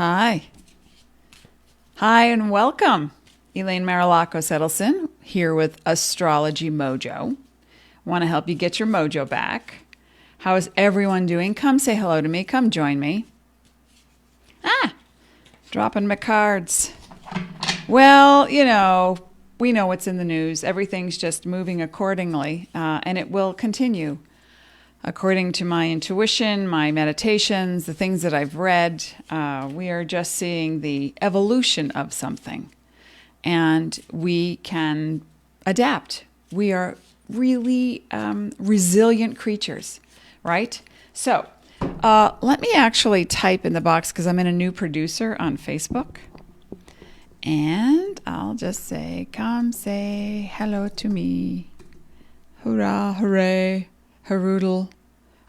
Hi. Hi and welcome. Elaine Marolakos Edelson here with Astrology Mojo. Want to help you get your mojo back. How is everyone doing? Come say hello to me. Come join me. Dropping my cards. Well, we know what's in the news. Everything's just moving accordingly, and it will continue. According to my intuition, my meditations, the things that I've read, we are just seeing the evolution of something. And we can adapt. We are really resilient creatures, right? So let me actually type in the box because I'm in a new producer on Facebook. And I'll just say, come say hello to me. Hurrah, hooray. Haroodle.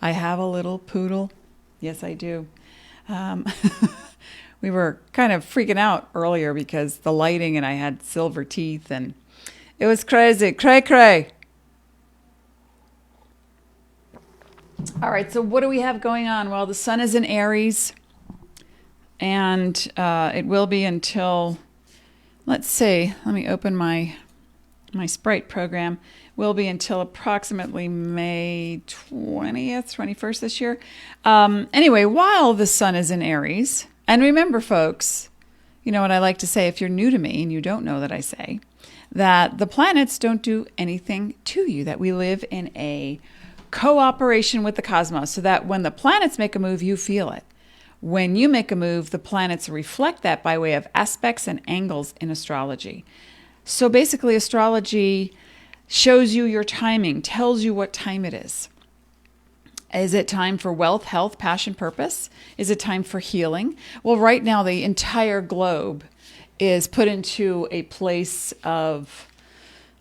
I have a little poodle. Yes, I do. We were kind of freaking out earlier because the lighting and I had silver teeth and it was crazy. Cray, cray. All right, so what do we have going on? Well, the sun is in Aries and it will be until, let's see, let me open my Sprite program. Will be until approximately May 20th, 21st this year. Anyway, while the sun is in Aries, and remember, folks, you know what I like to say if you're new to me and you don't know that I say, that the planets don't do anything to you, that we live in a cooperation with the cosmos, so that when the planets make a move, you feel it. When you make a move, the planets reflect that by way of aspects and angles in astrology. So basically, astrology shows you your timing, tells you what time it is. Is it time for wealth, health, passion, purpose? Is it time for healing? Well, right now, the entire globe is put into a place of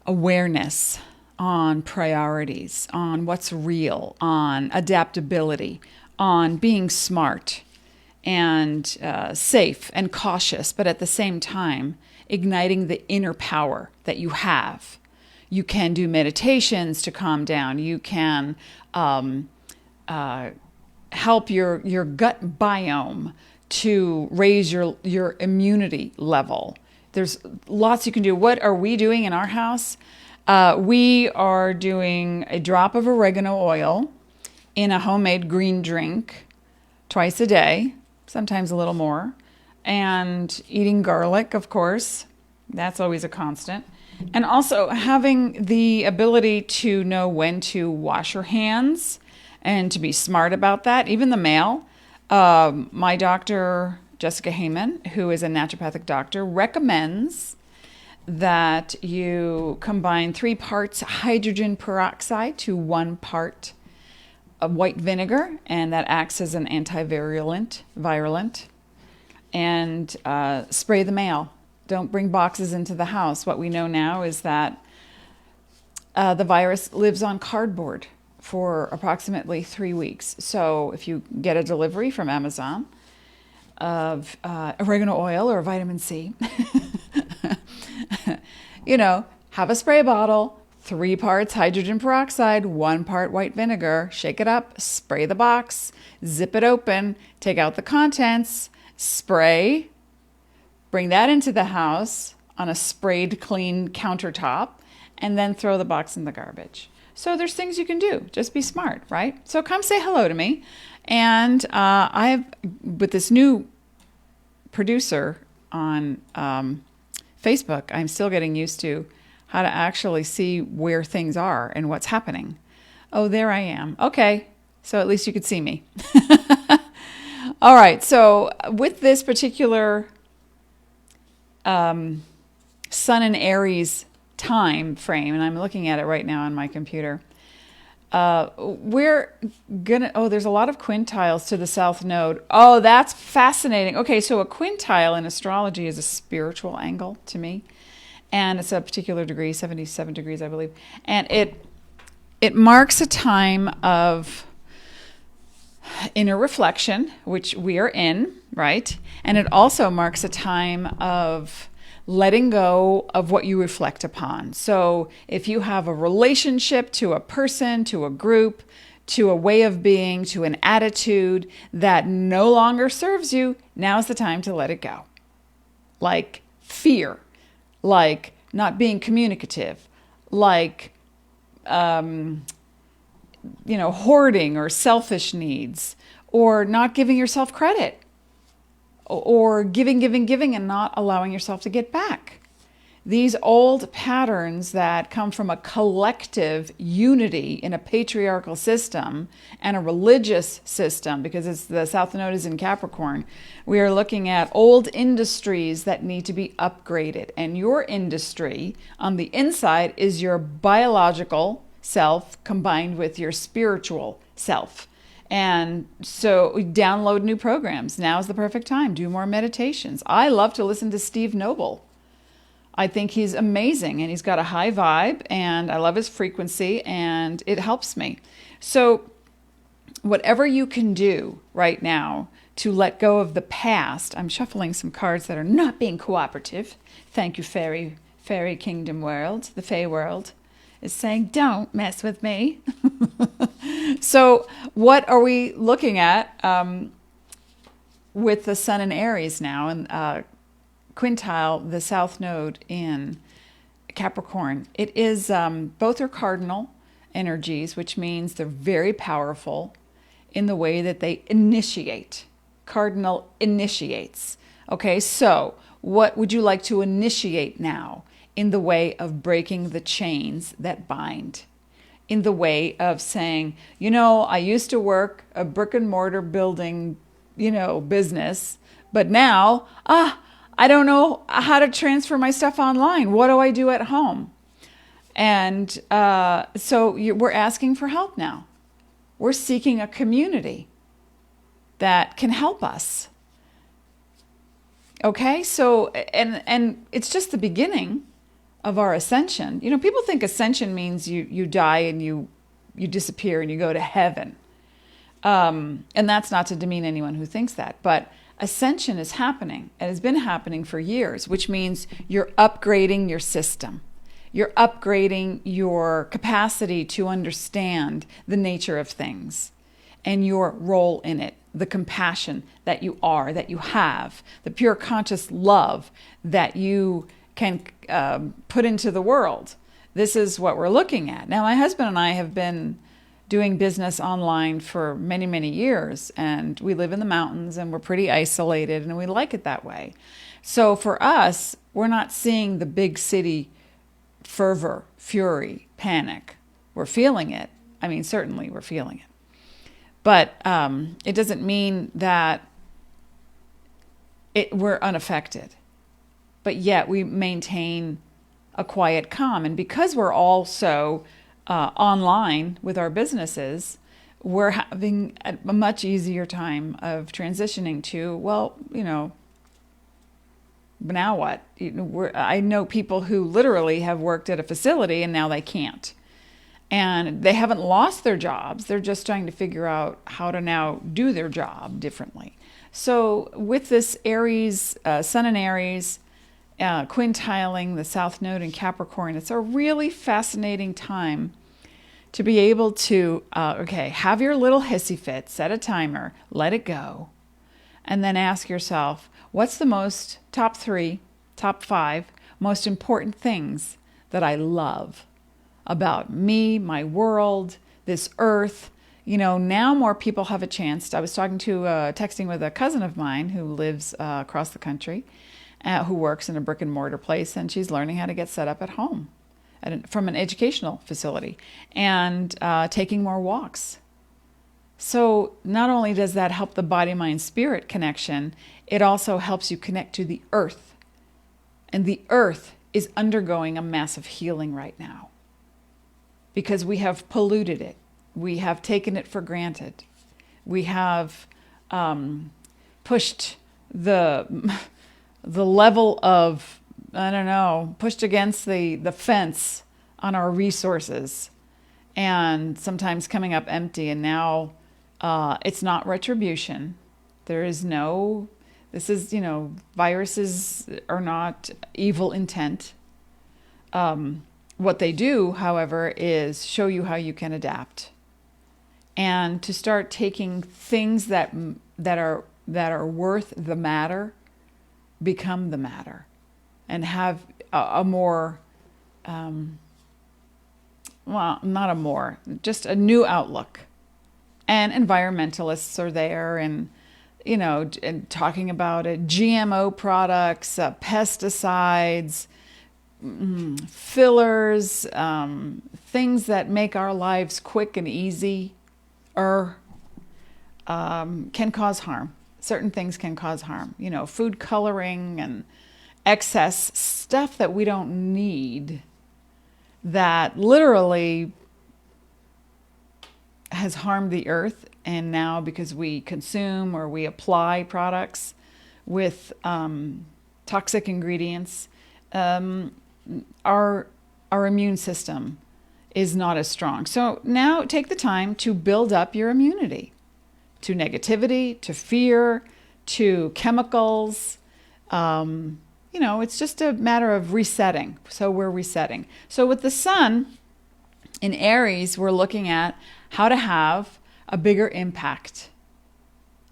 awareness on priorities, on what's real, on adaptability, on being smart and safe and cautious, but at the same time, igniting the inner power that you have. You can do meditations to calm down. You can help your gut biome to raise your immunity level. There's lots you can do. What are we doing in our house? We are doing a drop of oregano oil in a homemade green drink twice a day, sometimes a little more, and eating garlic, of course. That's always a constant. And also having the ability to know when to wash your hands and to be smart about that. Even the male. My doctor, Jessica Heyman, who is a naturopathic doctor, recommends that you combine 3 parts hydrogen peroxide to 1 part of white vinegar, and that acts as an antivirulent, and spray the male. Don't bring boxes into the house. What we know now is that the virus lives on cardboard for approximately 3 weeks. So if you get a delivery from Amazon of oregano oil or vitamin C, have a spray bottle, 3 parts hydrogen peroxide, 1 part white vinegar, shake it up, spray the box, zip it open, take out the contents, spray. Bring that into the house on a sprayed clean countertop, and then throw the box in the garbage. So there's things you can do. Just be smart, right? So come say hello to me. And with this new producer on Facebook, I'm still getting used to how to actually see where things are and what's happening. Oh, there I am. Okay. So at least you could see me. All right. So with this particular Sun and Aries time frame, and I'm looking at it right now on my computer. We're gonna, there's a lot of quintiles to the south node. Oh, that's fascinating. Okay, so a quintile in astrology is a spiritual angle to me, and it's a particular degree, 77 degrees, I believe, and it marks a time of inner reflection, which we are in, right? And it also marks a time of letting go of what you reflect upon. So if you have a relationship to a person, to a group, to a way of being, to an attitude that no longer serves you, now's the time to let it go. Like fear, like not being communicative, like, hoarding or selfish needs, or not giving yourself credit, or giving and not allowing yourself to get back. These old patterns that come from a collective unity in a patriarchal system and a religious system, because it's the South Node is in Capricorn, we are looking at old industries that need to be upgraded. And your industry on the inside is your biological self combined with your spiritual self. And so download new programs. Now is the perfect time. Do more meditations. I love to listen to Steve Noble. I think he's amazing, and he's got a high vibe, and I love his frequency, and it helps me. So whatever you can do right now to let go of the past, I'm shuffling some cards that are not being cooperative. Thank you, Fairy Kingdom World. The Fae World is saying, don't mess with me. So what are we looking at with the Sun in Aries now? And quintile, the South Node in Capricorn. It is, both are cardinal energies, which means they're very powerful in the way that they initiate. Cardinal initiates. Okay, so what would you like to initiate now in the way of breaking the chains that bind? In the way of saying, I used to work a brick and mortar building, business, but now, I don't know how to transfer my stuff online. What do I do at home? And so we're asking for help now. We're seeking a community that can help us. Okay, so, and it's just the beginning of our ascension. People think ascension means you die and you disappear and you go to heaven. And that's not to demean anyone who thinks that, but ascension is happening and has been happening for years, which means you're upgrading your system. You're upgrading your capacity to understand the nature of things and your role in it, the compassion that you are, that you have, the pure conscious love that you can put into the world. This is what we're looking at. Now, my husband and I have been doing business online for many, many years, and we live in the mountains and we're pretty isolated and we like it that way. So for us, we're not seeing the big city fervor, fury, panic. We're feeling it. I mean, certainly we're feeling it. But it doesn't mean that we're unaffected. But yet we maintain a quiet calm. And because we're also online with our businesses, we're having a much easier time of transitioning to, now what? I know people who literally have worked at a facility and now they can't. And they haven't lost their jobs. They're just trying to figure out how to now do their job differently. So with this Aries, Sun in Aries, quintiling the South Node in Capricorn, it's a really fascinating time to be able to, have your little hissy fit, set a timer, let it go, and then ask yourself, what's the top 5 most important things that I love about me, my world, this earth? Now more people have a chance. I was texting with a cousin of mine who lives across the country, who works in a brick and mortar place, and she's learning how to get set up at home from an educational facility and taking more walks. So not only does that help the body, mind, spirit connection, it also helps you connect to the earth. And the earth is undergoing a massive healing right now because we have polluted it. We have taken it for granted. We have pushed the level of, pushed against the fence on our resources and sometimes coming up empty. And now it's not retribution. Viruses are not evil intent. What they do, however, is show you how you can adapt and to start taking things that are worth the matter, become the matter, and have a more, just a new outlook. And environmentalists are there, and and talking about it, GMO products, pesticides, fillers, things that make our lives quick and easy, can cause harm. Certain things can cause harm. Food coloring and excess stuff that we don't need, that literally has harmed the earth. And now, because we consume or we apply products with toxic ingredients, our immune system is not as strong. So now take the time to build up your immunity to negativity, to fear, to chemicals. It's just a matter of resetting. So we're resetting. So with the sun in Aries, we're looking at how to have a bigger impact,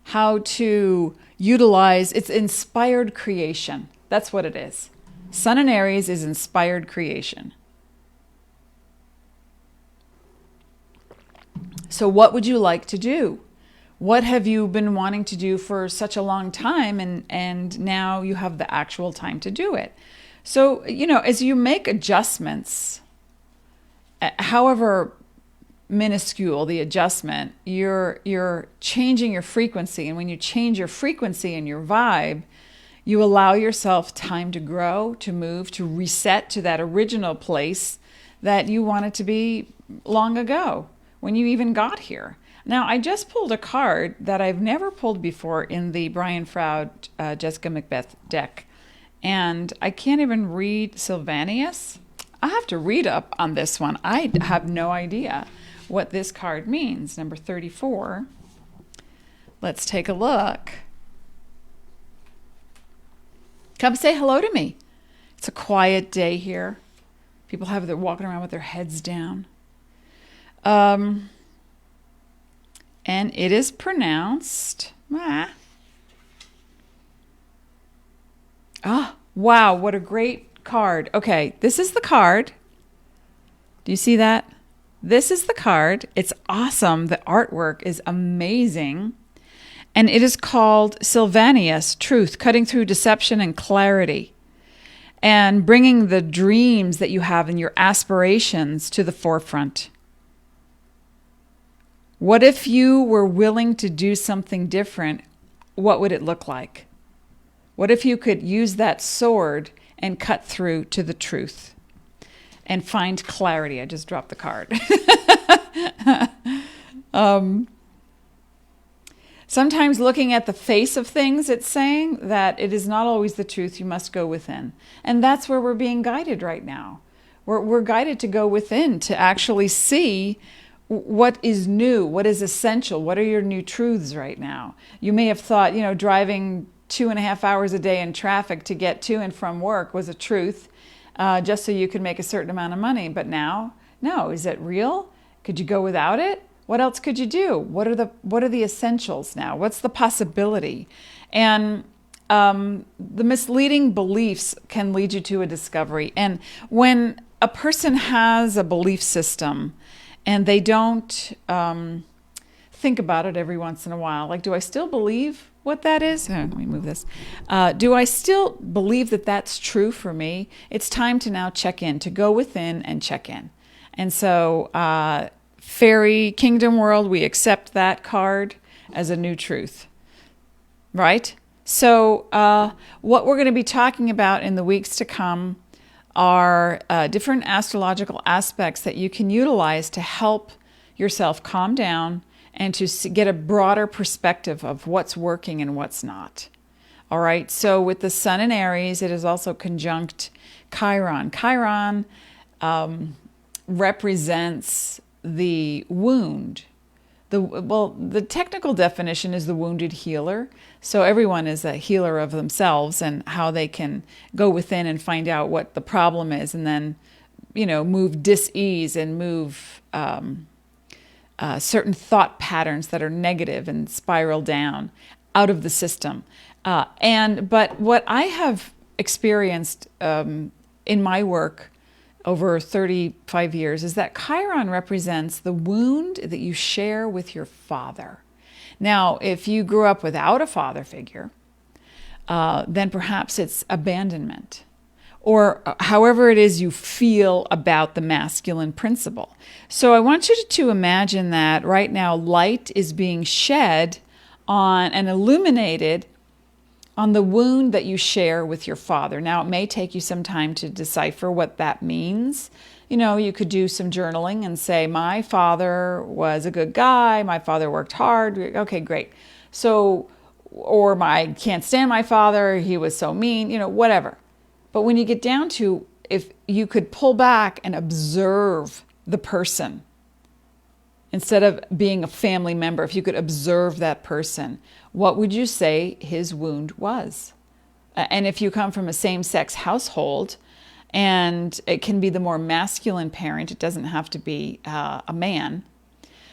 how to utilize, it's inspired creation. That's what it is. Sun in Aries is inspired creation. So what would you like to do? What have you been wanting to do for such a long time, and now you have the actual time to do it? So, as you make adjustments, however minuscule the adjustment, you're changing your frequency. And when you change your frequency and your vibe, you allow yourself time to grow, to move, to reset to that original place that you wanted to be long ago, when you even got here. Now, I just pulled a card that I've never pulled before in the Brian Froud, Jessica Macbeth deck. And I can't even read Sylvanus. I have to read up on this one. I have no idea what this card means. Number 34. Let's take a look. Come say hello to me. It's a quiet day here. People they're walking around with their heads down. And it is pronounced. Wow, what a great card. Okay, this is the card. Do you see that? This is the card. It's awesome. The artwork is amazing. And it is called Sylvanus, Truth, Cutting Through Deception and Clarity, and bringing the dreams that you have and your aspirations to the forefront. What if you were willing to do something different? What would it look like? What if you could use that sword and cut through to the truth and find clarity? I just dropped the card. Sometimes looking at the face of things, it's saying that it is not always the truth. You must go within. And that's where we're being guided right now. We're guided to go within, to actually see what is new, what is essential, what are your new truths right now. You may have thought, driving 2.5 hours a day in traffic to get to and from work was a truth, just so you could make a certain amount of money. But now, no, is it real? Could you go without it? What else could you do? What are the essentials now? What's the possibility? And the misleading beliefs can lead you to a discovery. And when a person has a belief system and they don't think about it every once in a while, like, do I still believe what that is? Let me move this. Do I still believe that that's true for me? It's time to now check in, to go within and check in. And so Fairy Kingdom World, we accept that card as a new truth, right? So what we're going to be talking about in the weeks to come are different astrological aspects that you can utilize to help yourself calm down and to get a broader perspective of what's working and what's not. All right, so with the sun in Aries, it is also conjunct Chiron. Chiron represents the wound. The technical definition is the wounded healer. So everyone is a healer of themselves and how they can go within and find out what the problem is, and then, move dis-ease and move certain thought patterns that are negative and spiral down out of the system. But what I have experienced in my work over 35 years is that Chiron represents the wound that you share with your father. Now, if you grew up without a father figure, then perhaps it's abandonment, or however it is you feel about the masculine principle. So I want you to imagine that right now light is being shed on and illuminated on the wound that you share with your father. Now, it may take you some time to decipher what that means. You could do some journaling and say, my father was a good guy, my father worked hard. Okay, great. So, or I can't stand my father, he was so mean, whatever. But when you get down to, if you could pull back and observe the person, instead of being a family member, if you could observe that person, what would you say his wound was? And if you come from a same-sex household, and it can be the more masculine parent, it doesn't have to be a man.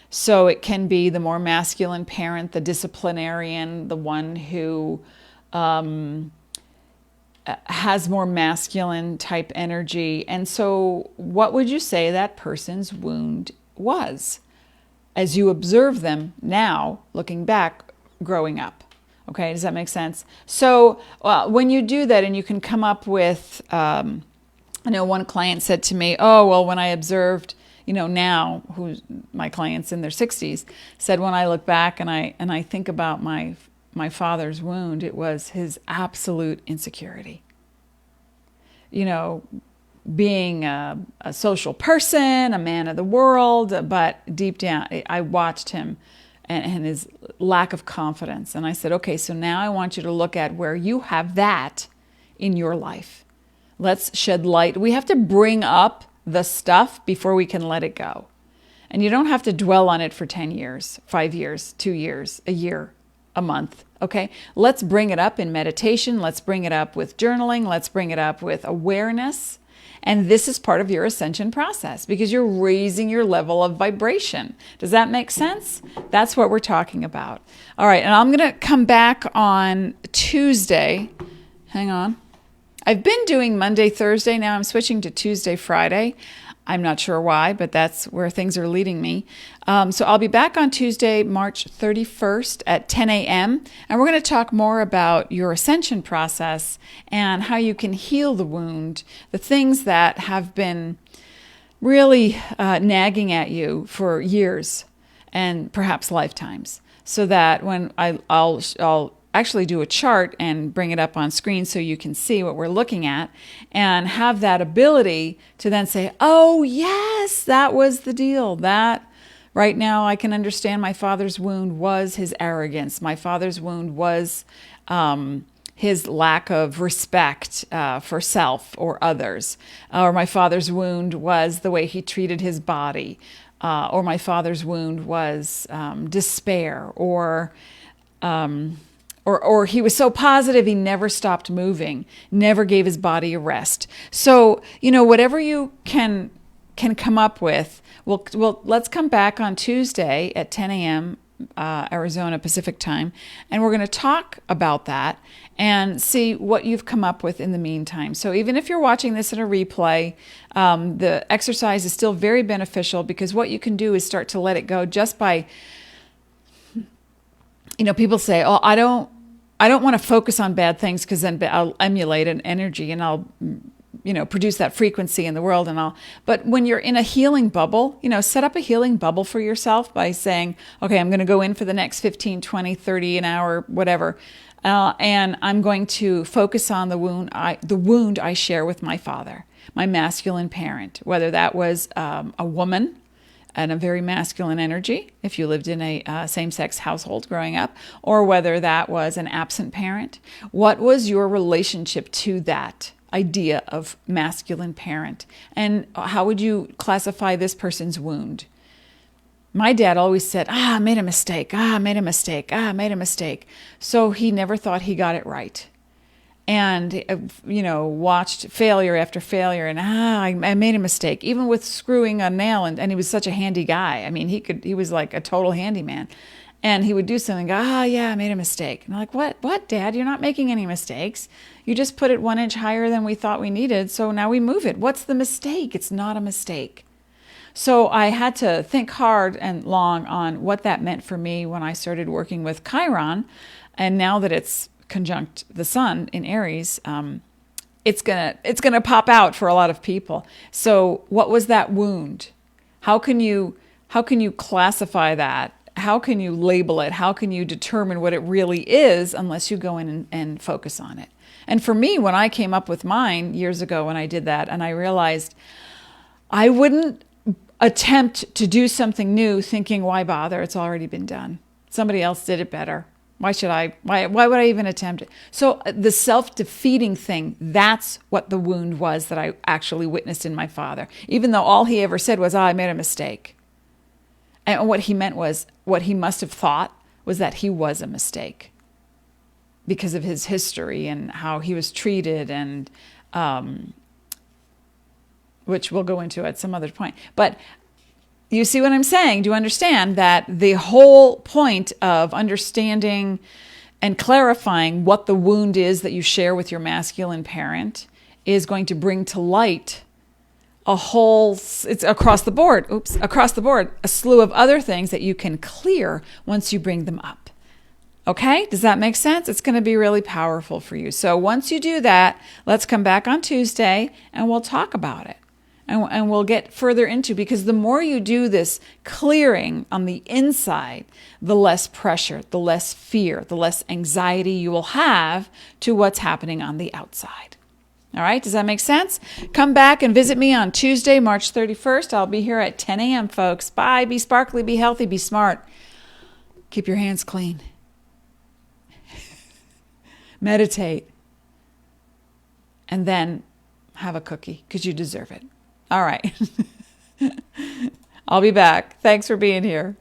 So it can be the more masculine parent, the disciplinarian, the one who has more masculine type energy. And so what would you say that person's wound was as you observe them now, looking back, growing up? Okay, does that make sense? So when you do that and you can come up with, I know one client said to me, oh, well, when I observed, now, who's my client's in their 60s, said when I look back and I think about my father's wound, it was his absolute insecurity. Being a social person, a man of the world, but deep down, I watched him and his lack of confidence. And I said, okay, so now I want you to look at where you have that in your life. Let's shed light. We have to bring up the stuff before we can let it go. And you don't have to dwell on it for 10 years, 5 years, 2 years, a year, a month. Okay, let's bring it up in meditation. Let's bring it up with journaling. Let's bring it up with awareness. And this is part of your ascension process because you're raising your level of vibration. Does that make sense? That's what we're talking about. All right, and I'm going to come back on Tuesday. Hang on. I've been doing Monday, Thursday. Now I'm switching to Tuesday, Friday. I'm not sure why, but that's where things are leading me. So I'll be back on Tuesday, March 31st at 10 a.m. And we're going to talk more about your ascension process and how you can heal the wound, the things that have been really nagging at you for years and perhaps lifetimes. So that when I'll actually do a chart and bring it up on screen so you can see what we're looking at and have that ability to then say, oh, yes, that was the deal. That right now I can understand my father's wound was his arrogance. My father's wound was his lack of respect for self or others. Or my father's wound was the way he treated his body. Or my father's wound was despair or he was so positive he never stopped moving, never gave his body a rest. So, whatever you can come up with, let's come back on Tuesday at 10 a.m. Arizona Pacific time, and we're going to talk about that and see what you've come up with in the meantime. So even if you're watching this in a replay, the exercise is still very beneficial because what you can do is start to let it go just by, people say, oh, I don't want to focus on bad things because then I'll emulate an energy and I'll, produce that frequency in the world but when you're in a healing bubble, set up a healing bubble for yourself by saying, okay, I'm going to go in for the next 15, 20, 30 an hour, whatever. And I'm going to focus on the wound I share with my father, my masculine parent, whether that was a woman and a very masculine energy, if you lived in a same-sex household growing up, or whether that was an absent parent. What was your relationship to that idea of masculine parent? And how would you classify this person's wound? My dad always said, I made a mistake, I made a mistake, I made a mistake. So he never thought he got it right. and, watched failure after failure. And I made a mistake, even with screwing a nail. And he was such a handy guy. I mean, he was like a total handyman. And he would do something, go, yeah, I made a mistake. And I'm like, what, Dad? You're not making any mistakes. You just put it 1 inch higher than we thought we needed. So now we move it. What's the mistake? It's not a mistake. So I had to think hard and long on what that meant for me when I started working with Chiron. And now that it's conjunct the sun in Aries, it's gonna pop out for a lot of people. So what was that wound? How can you classify that? How can you label it? How can you determine what it really is unless you go in and focus on it? And for me, when I came up with mine years ago when I did that, and I realized I wouldn't attempt to do something new thinking, why bother? It's already been done. Somebody else did it better. Why would I even attempt it? So the self-defeating thing, that's what the wound was that I actually witnessed in my father. Even though all he ever said was, I made a mistake. And what he meant was, what he must have thought was that he was a mistake because of his history and how he was treated, and which we'll go into at some other point. But you see what I'm saying? Do you understand that the whole point of understanding and clarifying what the wound is that you share with your masculine parent is going to bring to light it's across the board, a slew of other things that you can clear once you bring them up. Okay? Does that make sense? It's going to be really powerful for you. So once you do that, let's come back on Tuesday and we'll talk about it. And we'll get further into, because the more you do this clearing on the inside, the less pressure, the less fear, the less anxiety you will have to what's happening on the outside. All right, does that make sense? Come back and visit me on Tuesday, March 31st. I'll be here at 10 a.m., folks. Bye. Be sparkly, be healthy, be smart. Keep your hands clean. Meditate. And then have a cookie, because you deserve it. All right. I'll be back. Thanks for being here.